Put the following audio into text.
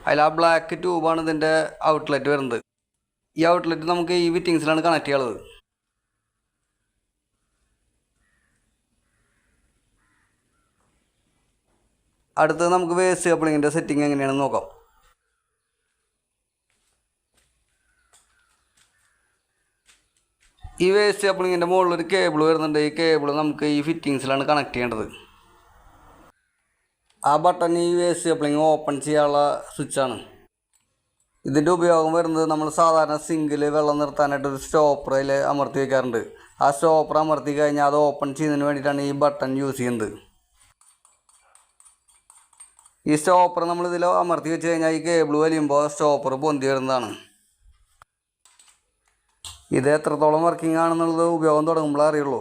അതിൽ ആ ബ്ലാക്ക് ട്യൂബാണ് ഇതിൻ്റെ ഔട്ട്ലെറ്റ് വരുന്നത്. ഈ ഔട്ട്ലെറ്റ് നമുക്ക് ഈ ഫിറ്റിങ്സിലാണ് കണക്ട് ചെയ്യാനുള്ളത്. അടുത്തത് നമുക്ക് വേസ്റ്റ് കപ്ലിങ്ങിൻ്റെ സെറ്റിംഗ് എങ്ങനെയാണെന്ന് നോക്കാം. ഈ വേസ്റ്റ് കപ്ലിങ്ങിൻ്റെ മുകളിലൊരു കേബിൾ വരുന്നുണ്ട്. ഈ കേബിൾ നമുക്ക് ഈ ഫിറ്റിങ്സിലാണ് കണക്ട് ചെയ്യേണ്ടത്. ആ ബട്ടൺ ഈ വേസ്റ്റ് കപ്ലിങ് ഓപ്പൺ ചെയ്യാനുള്ള സ്വിച്ചാണ്. ഇതിൻ്റെ ഉപയോഗം വരുന്നത് നമ്മൾ സാധാരണ സിങ്കിൽ വെള്ളം നിർത്താനായിട്ടൊരു സ്റ്റോപ്പർ അതിൽ അമർത്തി വയ്ക്കാറുണ്ട്. ആ സ്റ്റോപ്പർ അമർത്തി കഴിഞ്ഞാൽ അത് ഓപ്പൺ ചെയ്യുന്നതിന് വേണ്ടിയിട്ടാണ് ഈ ബട്ടൺ യൂസ് ചെയ്യുന്നത്. ഈ സ്റ്റോപ്പർ നമ്മളിതിൽ അമർത്തി വെച്ച് കഴിഞ്ഞാൽ ഈ കേബിൾ വലിയുമ്പോൾ സ്റ്റോപ്പർ പൊന്തി വരുന്നതാണ്. ഇത് എത്രത്തോളം വർക്കിംഗ് ആണെന്നുള്ളത് ഉപയോഗം തുടങ്ങുമ്പോഴേ അറിയുള്ളൂ.